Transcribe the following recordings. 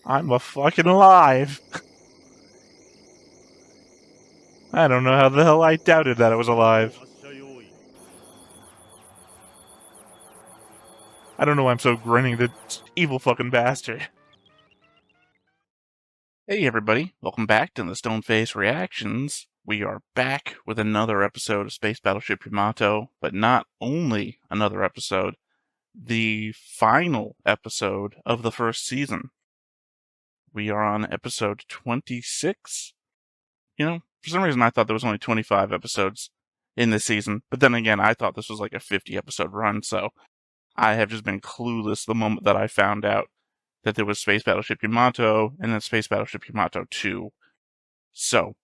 I'm fucking alive. I don't know how the hell I doubted that I was alive. I don't know why I'm so grinning, the evil fucking bastard. Hey everybody, welcome back to the Stoneface Reactions. We are back with another episode of Space Battleship Yamato, but not only another episode, the final episode of the first season. We are on episode 26. You know, for some reason I thought there was only 25 episodes in this season, but then again, I thought this was like a 50 episode run, so I have just been clueless the moment that I found out that there was Space Battleship Yamato and then Space Battleship Yamato 2. So,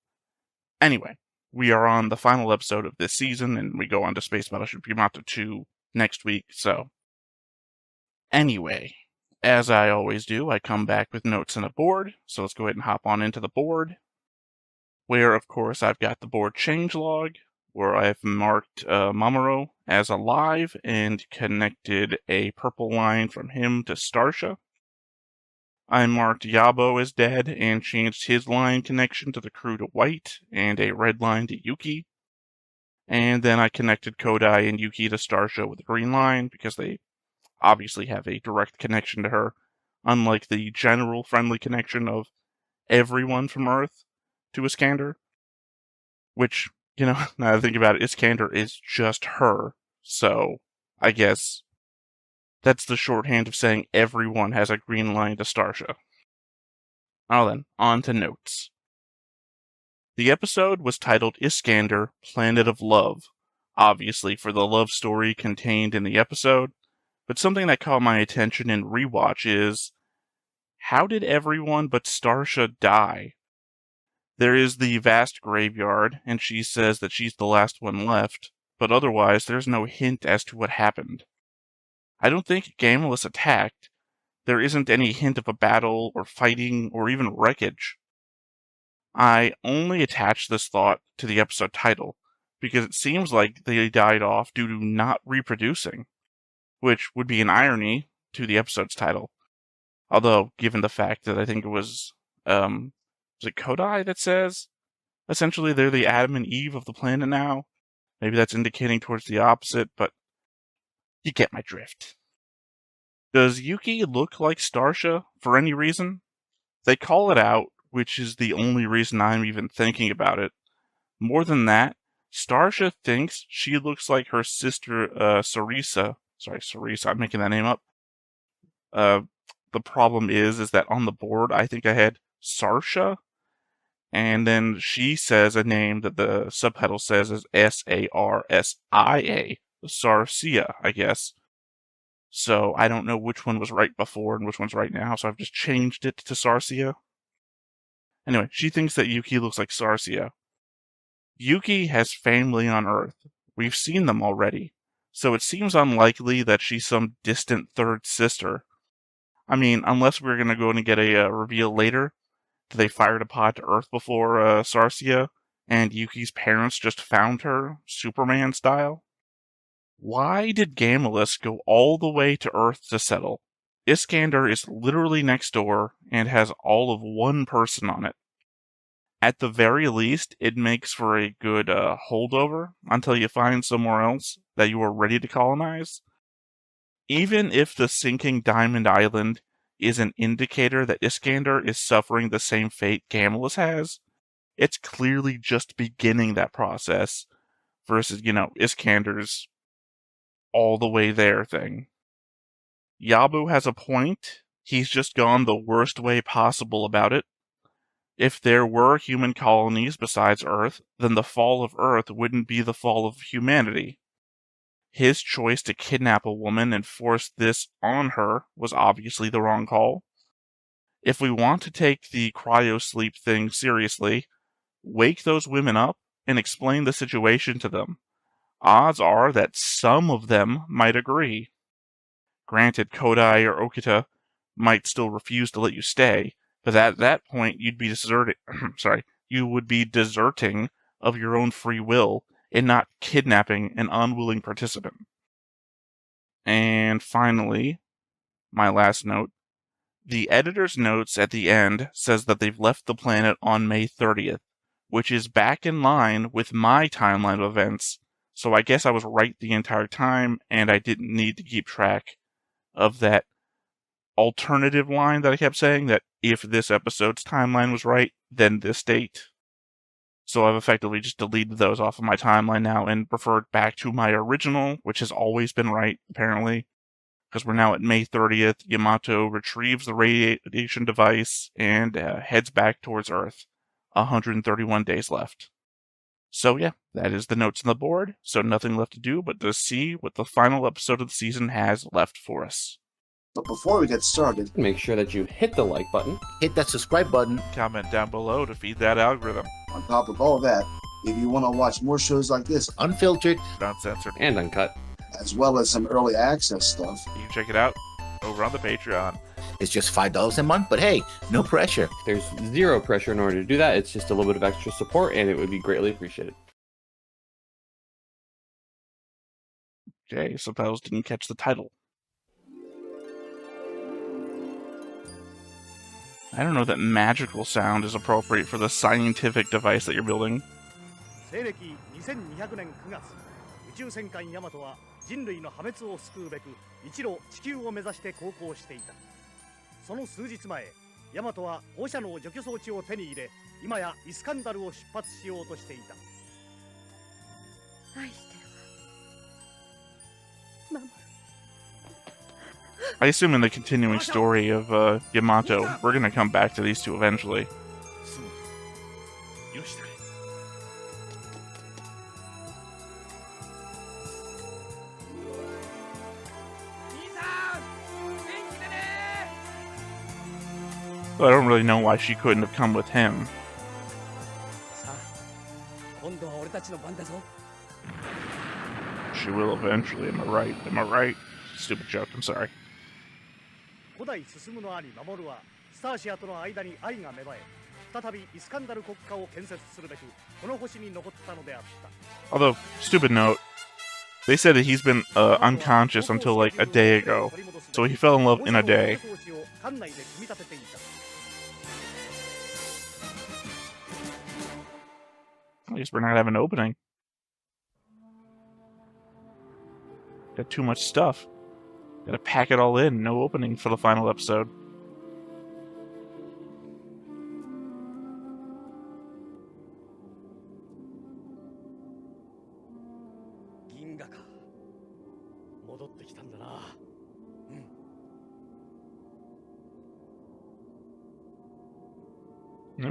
anyway, we are on the final episode of this season, and we go on to Space Battleship Yamato 2 next week, so. Anyway, as I always do, I come back with notes and a board, so let's go ahead and hop on into the board, where, of course, I've got the board changelog, where I've marked Mamoru as alive and connected a purple line from him to Starsha. I marked Yabo as dead and changed his line connection to the crew to white and a red line to Yuki. And then I connected Kodai and Yuki to Starsha with a green line because they obviously have a direct connection to her, unlike the general friendly connection of everyone from Earth to Iskander. Which, you know, now that I think about it, Iskander is just her. So, I guess that's the shorthand of saying everyone has a green line to Starsha. Now then, on to notes. The episode was titled Iskander, Planet of Love, obviously for the love story contained in the episode, but something that caught my attention in rewatch is, how did everyone but Starsha die? There is the vast graveyard, and she says that she's the last one left, but otherwise there's no hint as to what happened. I don't think Gamulus attacked. There isn't any hint of a battle or fighting or even wreckage. I only attached this thought to the episode title because it seems like they died off due to not reproducing, which would be an irony to the episode's title. Although, given the fact that I think it was it Kodai that says essentially they're the Adam and Eve of the planet now? Maybe that's indicating towards the opposite, but you get my drift. Does Yuki look like Starsha for any reason? They call it out, which is the only reason I'm even thinking about it. More than that, Starsha thinks she looks like her sister, Sarisa. Sorry, Sarisa, I'm making that name up. The problem is that on the board, I think I had Sarsha, and then she says a name that the subtitle says is Sarsia, Sarsia, I guess. So I don't know which one was right before and which one's right now, so I've just changed it to Sarsia. Anyway, she thinks that Yuki looks like Sarsia. Yuki has family on Earth. We've seen them already, so it seems unlikely that she's some distant third sister. I mean, unless we're going to go and get a reveal later that they fired a pod to Earth before Sarsia, and Yuki's parents just found her, Superman style. Why did Gamulus go all the way to Earth to settle? Iskander is literally next door and has all of one person on it. At the very least, it makes for a good holdover until you find somewhere else that you are ready to colonize. Even if the sinking Diamond Island is an indicator that Iskander is suffering the same fate Gamulus has, it's clearly just beginning that process versus, Iskander's all the way there thing. Yabu has a point. He's just gone the worst way possible about it. If there were human colonies besides Earth, then the fall of Earth wouldn't be the fall of humanity. His choice to kidnap a woman and force this on her was obviously the wrong call. If we want to take the cryosleep thing seriously, wake those women up and explain the situation to them. Odds are that some of them might agree. Granted, Kodai or Okita might still refuse to let you stay, but at that point you'd be you would be deserting of your own free will and not kidnapping an unwilling participant. And finally, my last note, The editor's notes at the end says that they've left the planet on May 30th, which is back in line with my timeline of events, so I guess I was right the entire time, and I didn't need to keep track of that alternative line that I kept saying, that if this episode's timeline was right, then this date. So I've effectively just deleted those off of my timeline now and referred back to my original, which has always been right, apparently. Because we're now at May 30th, Yamato retrieves the radiation device and heads back towards Earth. 131 days left. So yeah, that is the notes on the board, so nothing left to do but to see what the final episode of the season has left for us. But before we get started, make sure that you hit the like button, hit that subscribe button, comment down below to feed that algorithm. On top of all that, if you want to watch more shows like this, unfiltered, uncensored, and uncut, as well as some early access stuff, you can check it out over on the Patreon. It's just $5 a month, but hey, no pressure. There's zero pressure in order to do that. It's just a little bit of extra support, and it would be greatly appreciated. Okay, suppose didn't catch the title. I don't know that magical sound is appropriate for the scientific device that you're building. 西暦2200年9月、宇宙戦艦ヤマトは人類の破滅を救うべく一路地球を目指して航行していた。その数日前、ヤマトは放射能除去装置を手に入れ、今やイスカンダルを出発しようとしていた。愛してるわ。守る。 I assume in the continuing story of Yamato, we're gonna come back to these two eventually. But I don't really know why she couldn't have come with him. She will eventually, am I right? Am I right? Stupid joke, I'm sorry. 古代進むの兄守はスターシアとの間に愛が芽生え、再びイスカンダル国家を建設するべくこの星に残ったのであった。 Although, stupid note, they said that he's been unconscious until like a day ago, so he fell in love in a day. At least we're not having an opening. Got too much stuff. Gotta pack it all in. No opening for the final episode.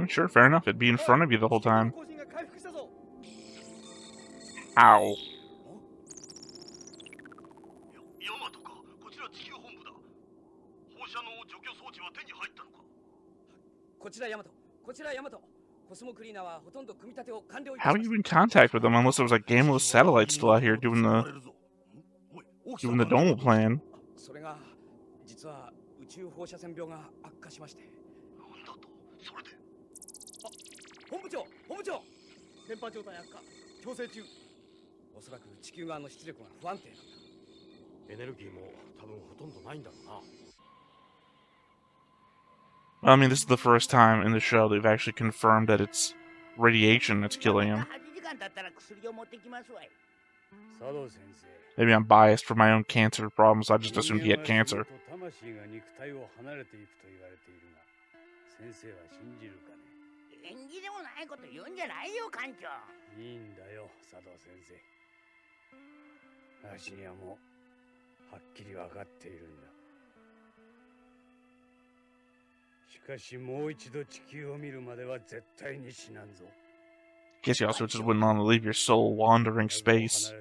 Sure, fair enough. It'd be in front of you the whole time. Ow. こちらヤマト、こちらヤマト。コスモクリーナーはほとんど組み立てを完了いた How are you in contact with them unless there was a gameless satellite still out here doing the normal plan? それが実は宇宙放射線病が悪化しまして。なんだと、それで。あ、本部長、本部長。電波状態悪化、調整中。おそらく地球側の出力が不安定なんだ。エネルギーも多分ほとんどないんだろうな。 I mean, this is the first time in the show they've actually confirmed that it's radiation that's killing him. Maybe I'm biased for my own cancer problems. I just assumed he had cancer. Guess you also just wouldn't want to leave your soul wandering space.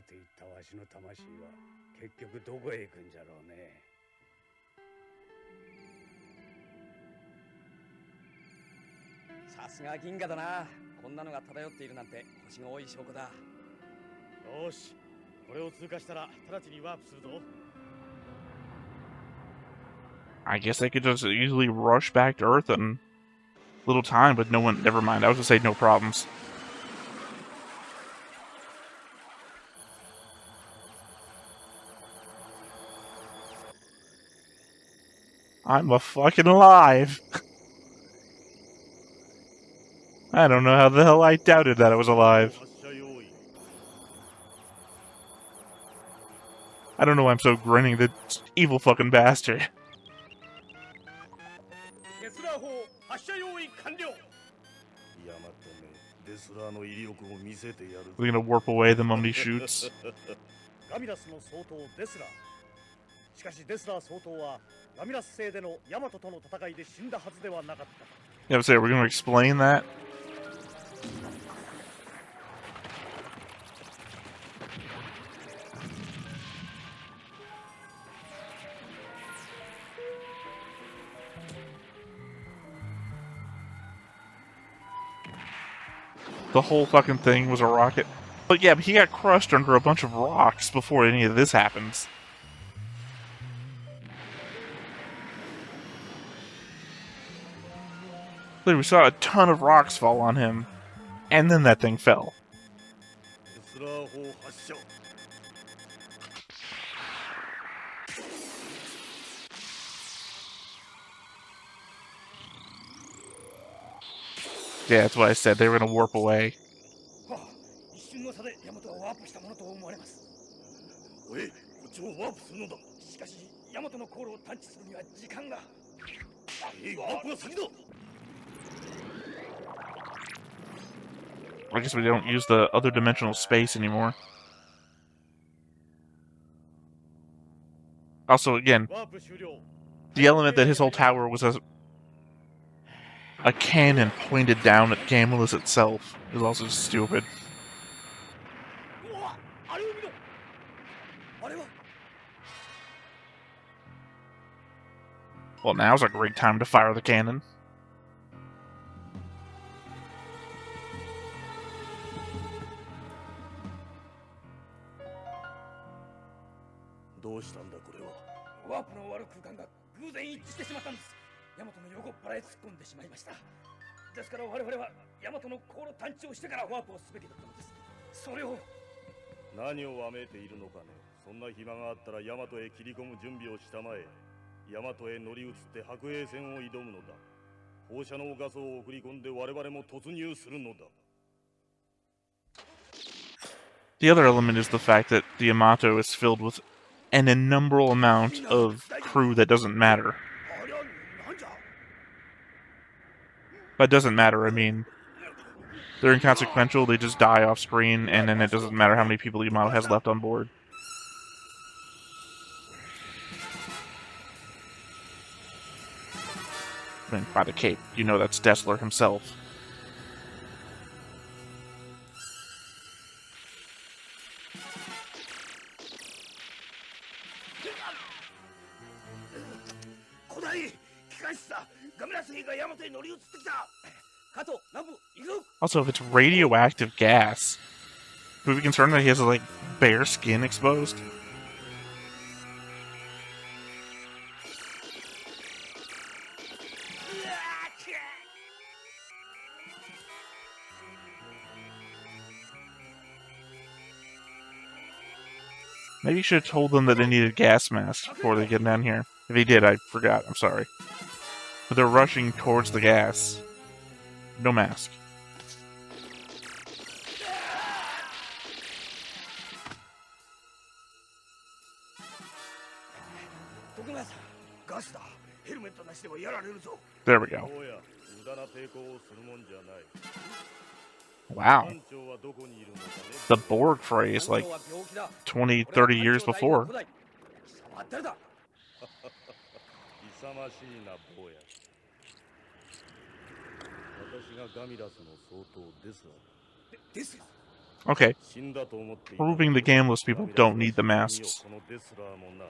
I guess they could just easily rush back to Earth in little time, but no one. Never mind. I was gonna say no problems. I'm a fucking alive. I don't know how the hell I doubted that I was alive. I don't know why I'm so grinning, the evil fucking bastard. デスラー砲発射用意完了。ヤマトめ、デスラーの威力を見せてやる。 We're gonna warp away the moment he shoots. ガミラスの総統デスラー。しかしデスラー総統はガミラス星でのヤマトとの戦いで死んだはずではなかった。 Yeah, but say, we're gonna explain that? The whole fucking thing was a rocket. But yeah, but he got crushed under a bunch of rocks before any of this happens. We saw a ton of rocks fall on him, and then that thing fell. デスラー砲発射。 Yeah, that's what I said. They were gonna warp away. 一瞬の差でヤマトはワープしたものと思われます。おい、こっちもワープするのだ。しかしヤマトの航路を探知するには時間が。ワープが先だ。 I guess we don't use the other dimensional space anymore. Also, again, ワープ終了。 the element that his whole tower was a cannon pointed down at Gamulus itself is also stupid. うわ、あれを見ろ。あれは。 Well, now's a great time to fire the cannon. どうしたんだこれは。ワープの終わる空間が偶然一致してしまったんです。ヤマトの横っ腹へ突っ込んでしまいました。ですから我々はヤマトの航路探知をしてからワープをすべきだったのです。それを。何をわめいているのかね。そんな暇があったらヤマトへ切り込む準備をしたまえ。ヤマトへ乗り移って白兵戦を挑むのだ。放射能ガスを送り込んで我々も突入するのだ。 The other element is the fact that the Yamato is filled with an innumerable amount of crew that doesn't matter. あれはなんじゃ。 By doesn't matter, I mean they're inconsequential, they just die off screen, and then it doesn't matter how many people the Yamato has left on board. I mean, by the cape, you know that's Dessler himself. 古代機関士だ。ガミラス兵がヤマトへ乗り移ってきた。加藤、南部、行くぞ。 Also, if it's radioactive gas, would we be concerned that he has like bare skin exposed? Maybe you should have told them that they needed gas masks before they get down here. If he did, I forgot. I'm sorry. But they're rushing towards the gas. No mask. 徳川さん、ガスだ。ヘルメットなしではやられるぞ。 There we go. どうや、無駄な抵抗をするもんじゃない。 Wow. 艦長はどこにいるのかね。 The Borg phrase, like 20, 30 years before. 誰だ。 勇ましいな、坊や。私がガミラスの総統ですわ。です。 Okay. 死んだと思っていた。 Proving the Gamless people don't need the masks. このデスラーもな。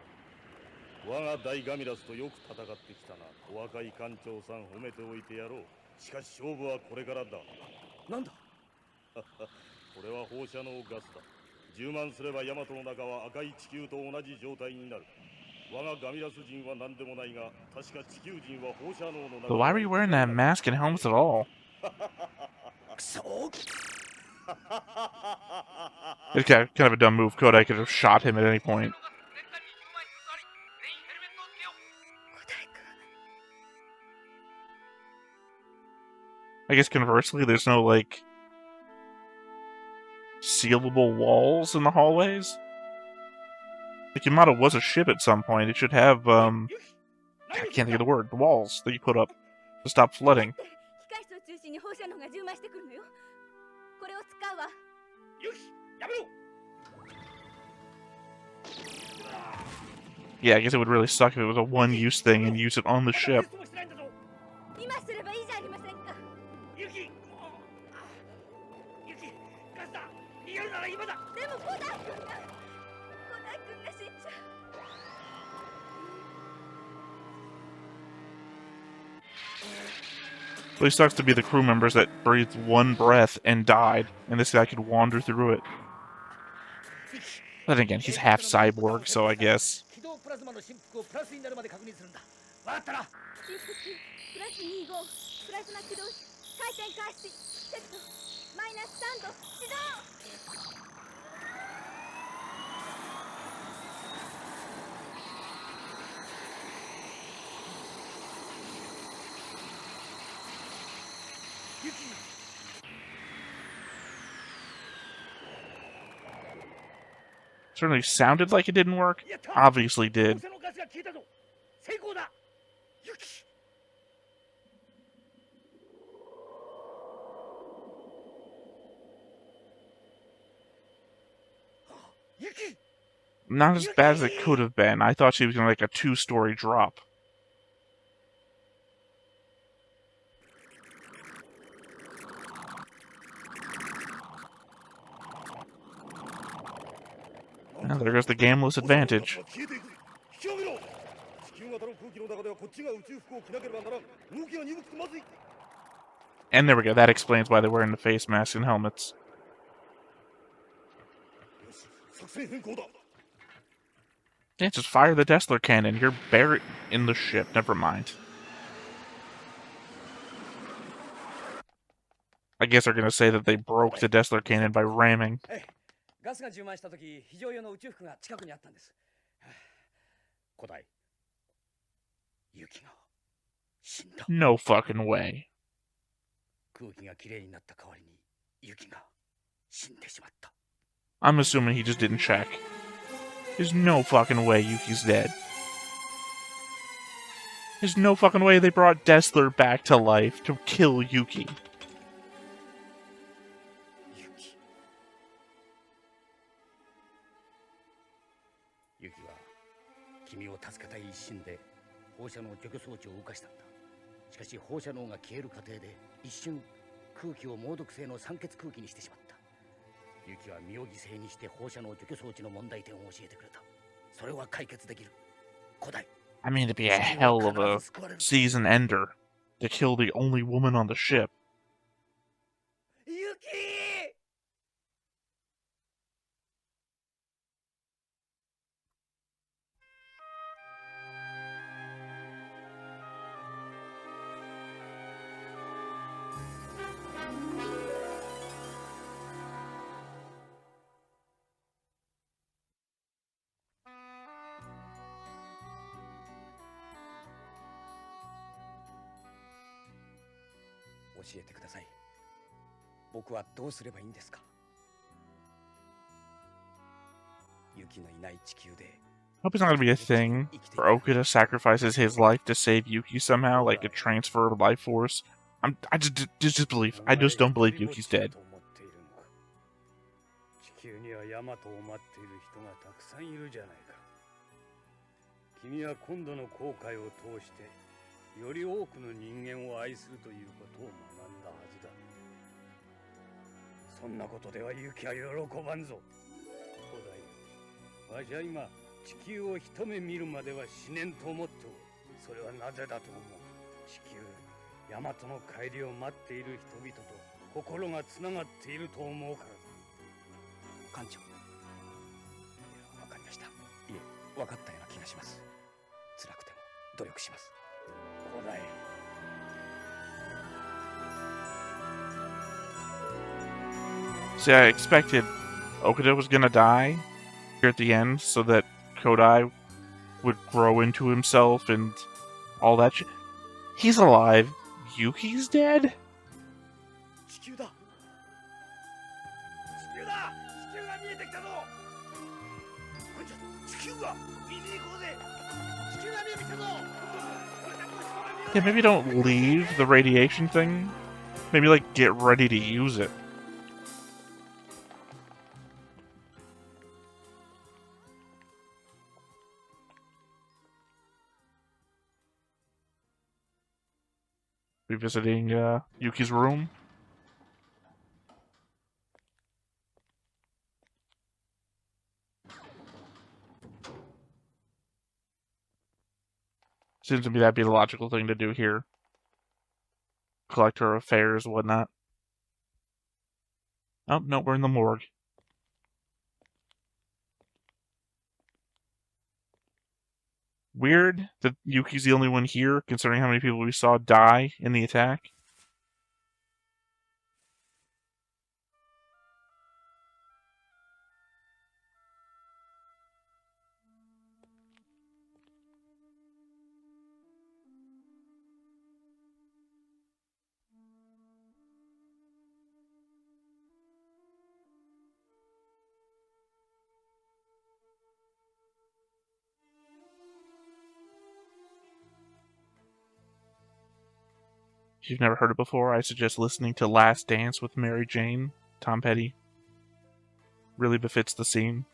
我が大ガミラスとよく戦ってきたな。お若い艦長さん褒めておいてやろう。しかし勝負はこれからだ。なんだ。これは放射能ガスだ。充満すればヤマトの中は赤い地球と同じ状態になる。我がガミラス人は何でもないが、確か地球人は放射能の中。 But why were you wearing that mask and helmets at all? くそ。 It's kind of a dumb move. Kodai could have shot him at any point. 古代君 I guess conversely, there's no, like, sealable walls in the hallways? Like, Yamato was a ship at some point. It should have, I can't think of the word. The walls that you put up to stop flooding. Yeah, I guess it would really suck if it was a one-use thing and use it on the ship. Really sucks to be the crew members that breathed one breath and died, and this guy could wander through it. But then again, he's half cyborg, so I guess. Certainly sounded like it didn't work. Obviously did. Not as bad as it could have been. I thought she was going to make a 2-story drop. Now there goes the gameless advantage. And there we go. That explains why they're wearing the face masks and helmets. Yeah, just fire the Destler cannon. You're buried in the ship. Never mind. I guess they're going to say that they broke the Destler cannon by ramming. No fucking way. I'm assuming he just didn't check. There's no fucking way Yuki's dead. There's no fucking way they brought Destler back to life to kill Yuki. I mean, it'd be a hell of a season ender to kill the only woman on the ship. Hope it's not gonna be a thing where Okuda sacrifices his life to save Yuki somehow, like a transfer of life force. I just don't believe Yuki's dead. See, I expected Okuda was gonna die here at the end so that Kodai would grow into himself and all that shit. He's alive. Yuki's dead? 地球だ。地球だ。地球が見えてきたぞ。本庄、地球が見に行こうぜ。地球が見えてきたぞ。俺たちも人が見ようぜ。 Yeah, maybe don't leave the radiation thing. Maybe, like, get ready to use it. Revisiting Yuki's room. Seems to me that'd be the logical thing to do here. Collect her affairs, whatnot. Oh, no, we're in the morgue. Weird that Yuki's the only one here, considering how many people we saw die in the attack. If you've never heard it before, I suggest listening to Last Dance with Mary Jane, Tom Petty. Really befits the scene.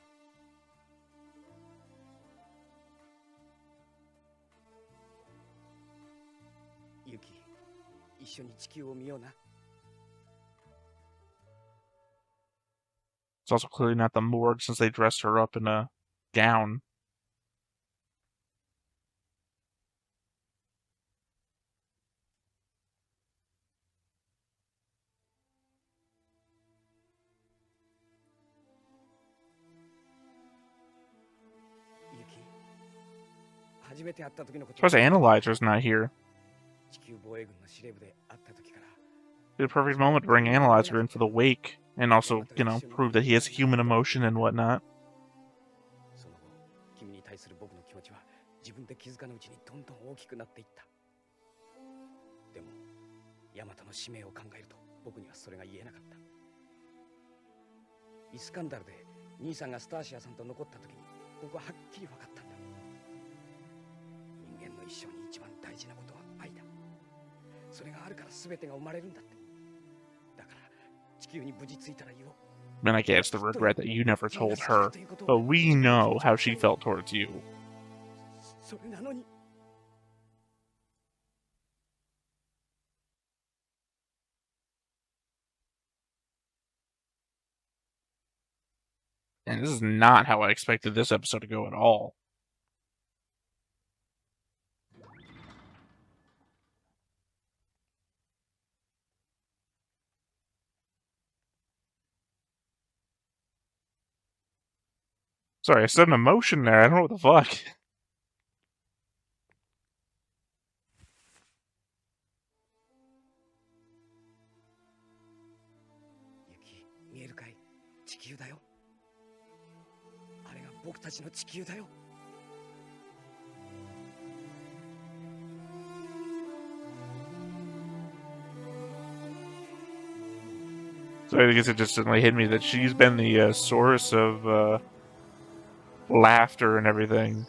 Yuki, 一緒に地球を見ような。 It's also clearly not the morgue since they dressed her up in a gown. Yuki, 初めて会った時のこと。 As far as Analyzer's not here. 地球防衛軍の司令部で会った時から。 Be a perfect moment to bring Analyzer in for the wake, and also, you know, prove that he has human emotion and whatnot. その後、君に対する僕の気持ちは自分で気づかぬうちにどんどん大きくなっていった。でも、ヤマトの使命を考えると僕にはそれが言えなかった。イスカンダルで兄さんがスターシアさんと残った時に僕ははっきり分かったんだ。人間の一生に一番大事なことは愛だ。それがあるから全てが生まれるんだって。だから地球に無事着いたら言おう。 And I guess the regret that you never told her, but we know how she felt towards you. それなのに。 And this is not how I expected this episode to go at all. Sorry, I said an emotion there. I don't know what the fuck. Yuki, 見えるかい？地球だよ。あれが僕たちの地球だよ。 So I guess it just suddenly hit me that she's been the source of laughter and everything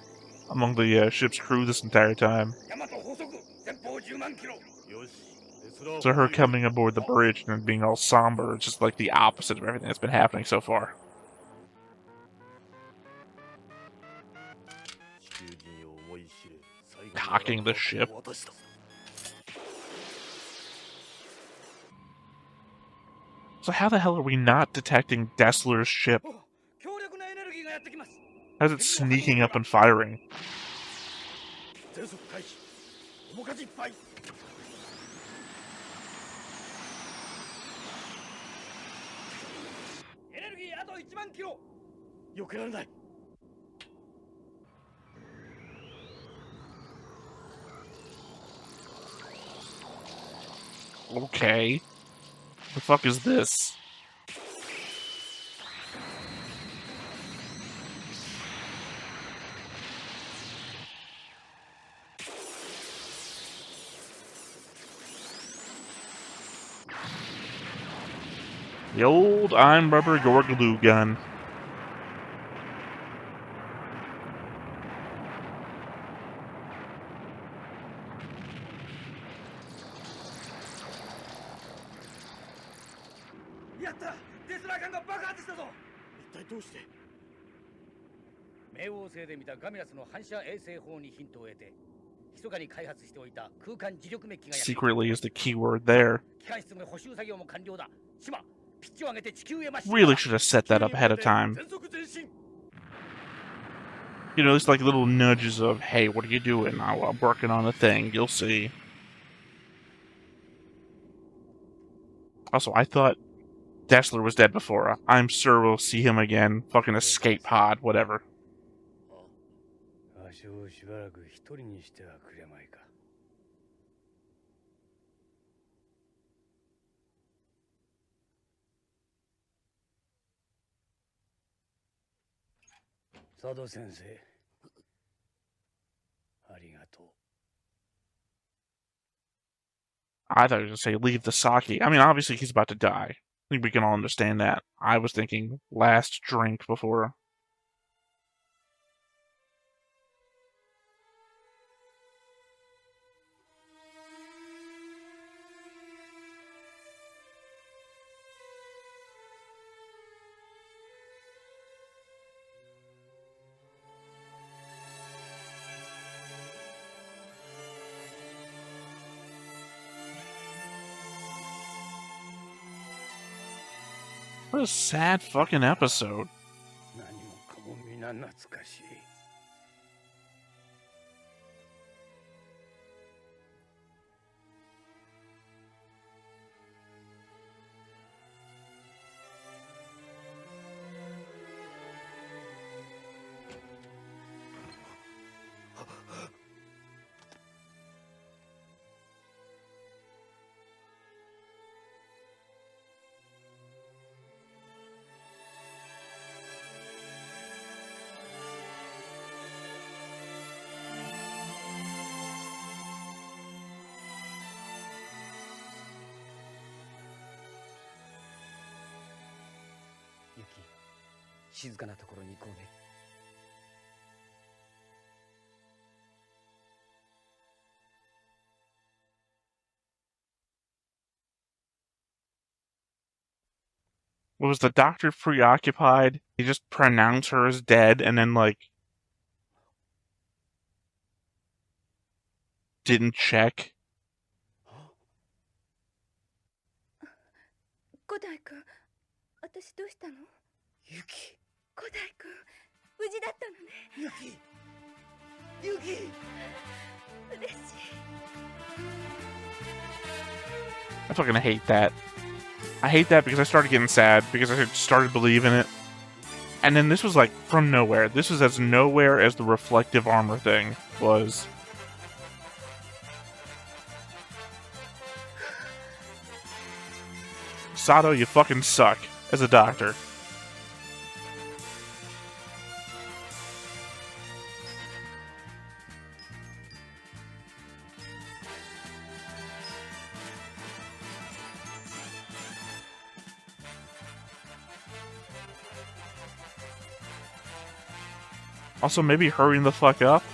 among the ship's crew this entire time. So her coming aboard the bridge and being all somber is just like the opposite of everything that's been happening so far. Cocking the ship. So how the hell are we not detecting Dessler's ship? How's it sneaking up and firing? Okay. The fuck is this? The old I'm rubber, your glue gun.やった、テスラ艦が爆発したぞ。一体どうして？冥王星で見たガミラスの反射衛星法にヒントを得て、密かに開発しておいた空間磁力メッキがやってきた。 Secretly is the key word there. 機関室の補修作業も完了だ。島、ピッチを上げて地球へまっしぐら Really should have set that up ahead of time. 全速前進。 You know, it's like little nudges of, hey, what are you doing? Oh, I'm working on a thing. You'll see. Also, I thought Dessler was dead before. I'm sure we'll see him again. Fucking escape pod, whatever. わしをしばらく一人にしてはくれまいか。佐渡先生、ありがとう。 I thought you were going to say, leave the sake. I mean, obviously he's about to die. I think we can all understand that. I was thinking last drink before. What a sad fucking episode. 何もかも皆懐かしい。 ユキ、静かなところに行こうね。 Was the doctor preoccupied? He just pronounced her as dead and then, like, didn't check? 古代くん、私どうしたの？ユキ、古代くん、無事だったのね。ユキ、ユキ。嬉しい。 I fucking hate that. I hate that because I started getting sad because I started believing it. And then this was like from nowhere. This was as nowhere as the reflective armor thing was. Sato, you fucking suck as a doctor. Also, maybe hurrying the fuck up.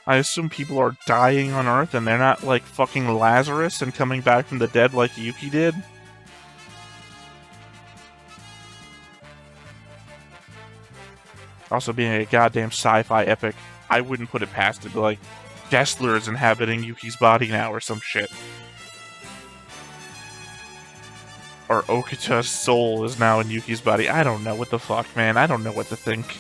I assume people are dying on Earth and they're not like fucking Lazarus and coming back from the dead like Yuki did. Also, being a goddamn sci-fi epic, I wouldn't put it past it, but like, Dessler is inhabiting Yuki's body now or some shit. Or Okuta's soul is now in Yuki's body. I don't know what the fuck, man. I don't know what to think.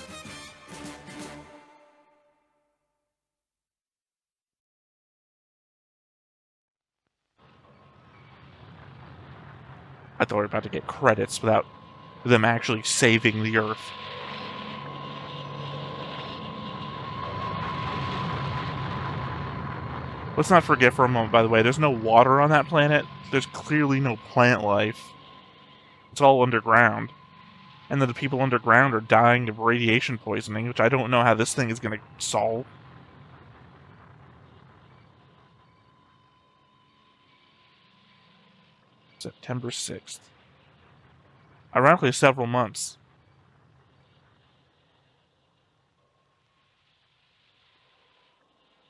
I thought we were about to get credits without them actually saving the Earth. Let's not forget for a moment, by the way, there's no water on that planet. There's clearly no plant life. It's all underground. And then the people underground are dying of radiation poisoning, which I don't know how this thing is going to solve. September 6th. Ironically, several months.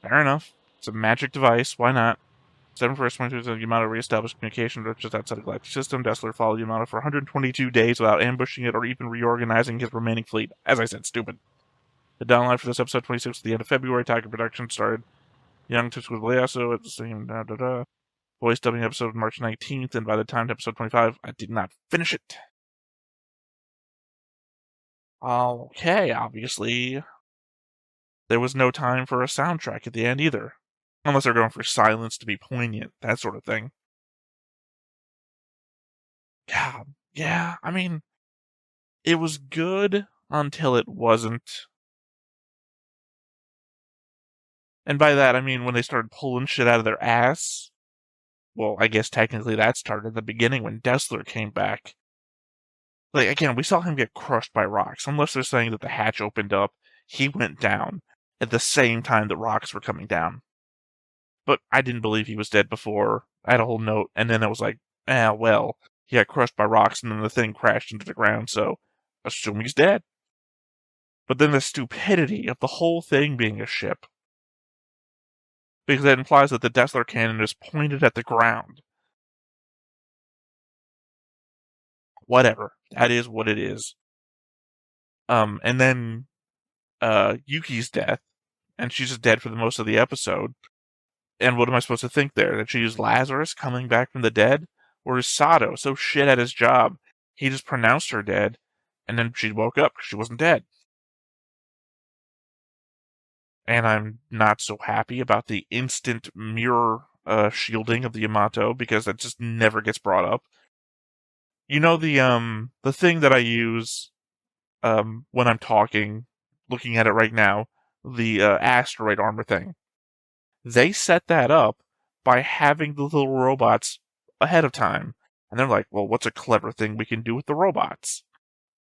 Fair enough. It's a magic device. Why not? 7/1/22, Yamato reestablished communication with just outside the galactic system. Dessler followed Yamato for 122 days without ambushing it or even reorganizing his remaining fleet. As I said, stupid. The downline for this episode 26 at the end of February. Tiger production started. Young took with Leasso at the same voice dubbing episode March 19th, and by the time to episode 25, I did not finish it. Okay, obviously, there was no time for a soundtrack at the end either. Unless they're going for silence to be poignant, that sort of thing. Yeah, I mean, it was good until it wasn't. And by that, I mean when they started pulling shit out of their ass. Well, I guess technically that started at the beginning when Dessler came back. Like, again, we saw him get crushed by rocks. Unless they're saying that the hatch opened up, he went down at the same time the rocks were coming down. But I didn't believe he was dead before. I had a whole note, and then I was like, well, he got crushed by rocks, and then the thing crashed into the ground, so assume he's dead. But then the stupidity of the whole thing being a ship. Because that implies that the Dessler cannon is pointed at the ground. Whatever. That is what it is. And then Yuki's death, and she's just dead for the most of the episode. And what am I supposed to think there? That she's Lazarus coming back from the dead? Or is Sato so shit at his job, he just pronounced her dead, and then she woke up because she wasn't dead? And I'm not so happy about the instant mirror shielding of the Yamato, because that just never gets brought up. You know the thing that I use when I'm talking, looking at it right now, the asteroid armor thing. They set that up by having the little robots ahead of time. And they're like, well, what's a clever thing we can do with the robots?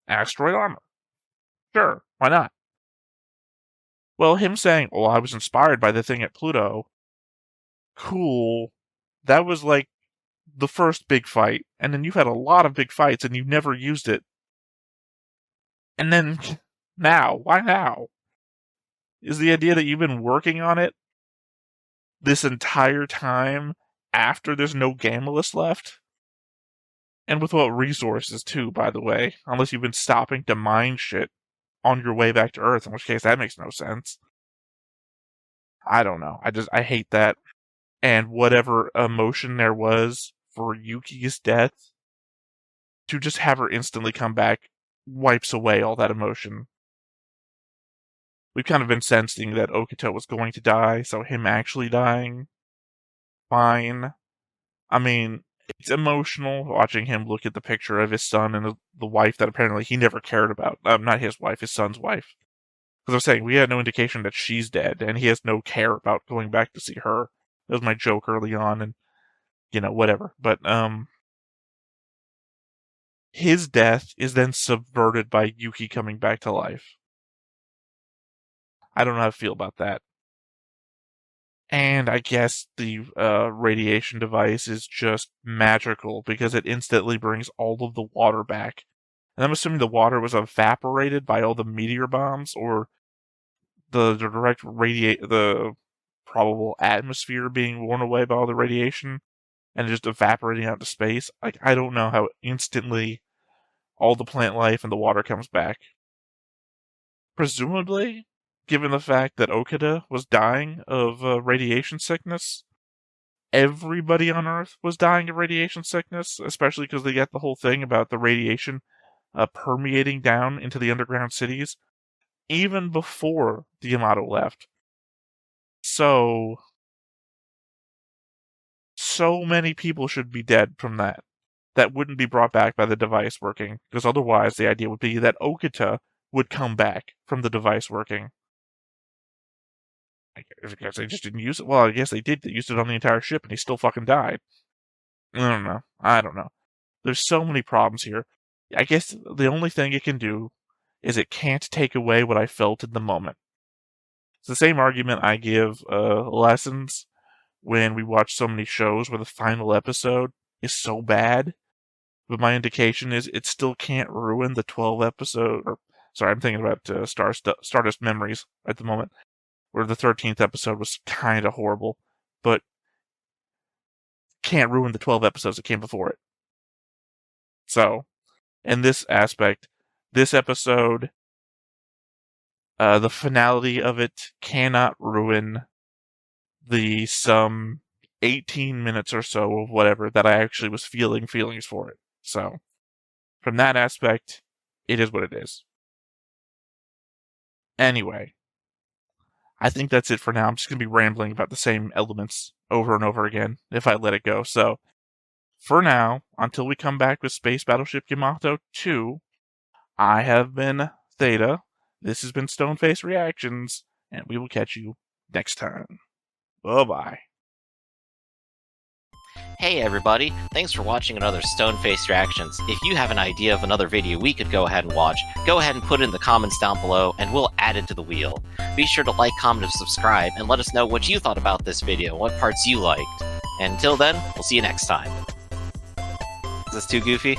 Asteroid armor. Sure, why not? Well, him saying, oh, I was inspired by the thing at Pluto. Cool. That was like the first big fight. And then you've had a lot of big fights and you never used it. And then now, why now? Is the idea that you've been working on it this entire time after there's no Gammalus left? And with what resources, too, by the way, unless you've been stopping to mine shit on your way back to Earth, in which case that makes no sense. I don't know. I hate that. And whatever emotion there was for Yuki's death, to just have her instantly come back wipes away all that emotion. We've kind of been sensing that Okito was going to die, so him actually dying, fine. I mean, it's emotional watching him look at the picture of his son and the wife that apparently he never cared about. Not his wife, his son's wife. Because I was saying, we had no indication that she's dead, and he has no care about going back to see her. That was my joke early on, and, whatever. But, his death is then subverted by Yuki coming back to life. I don't know how to feel about that. And I guess the radiation device is just magical because it instantly brings all of the water back. And I'm assuming the water was evaporated by all the meteor bombs, or the direct the probable atmosphere being worn away by all the radiation and just evaporating out to space. Like, I don't know how instantly all the plant life and the water comes back. Presumably, given the fact that Okada was dying of radiation sickness, everybody on Earth was dying of radiation sickness, especially because they get the whole thing about the radiation permeating down into the underground cities, even before the Yamato left. So many people should be dead from that. That wouldn't be brought back by the device working, because otherwise the idea would be that Okita would come back from the device working. I guess they just didn't use it. Well, I guess they did. They used it on the entire ship, and he still fucking died. I don't know. There's so many problems here. I guess the only thing it can do is it can't take away what I felt in the moment. It's the same argument I give Lessons when we watch so many shows where the final episode is so bad, but my indication is it still can't ruin the 12 episode. Or sorry, I'm thinking about Stardust Memories at the moment, where the 13th episode was kind of horrible, but can't ruin the 12 episodes that came before it. So, in this aspect, this episode, the finality of it cannot ruin the some 18 minutes or so of whatever that I actually was feeling feelings for it. So, from that aspect, it is what it is. Anyway, I think that's it for now. I'm just going to be rambling about the same elements over and over again if I let it go. So, for now, until we come back with Space Battleship Yamato 2, I have been Theta. This has been Stoneface Reactions, and we will catch you next time. Bye-bye. Hey everybody, thanks for watching another Stoneface Reactions. If you have an idea of another video we could go ahead and watch, go ahead and put it in the comments down below and we'll add it to the wheel. Be sure to like, comment, and subscribe, and let us know what you thought about this video, what parts you liked. And until then, we'll see you next time. Is this too goofy?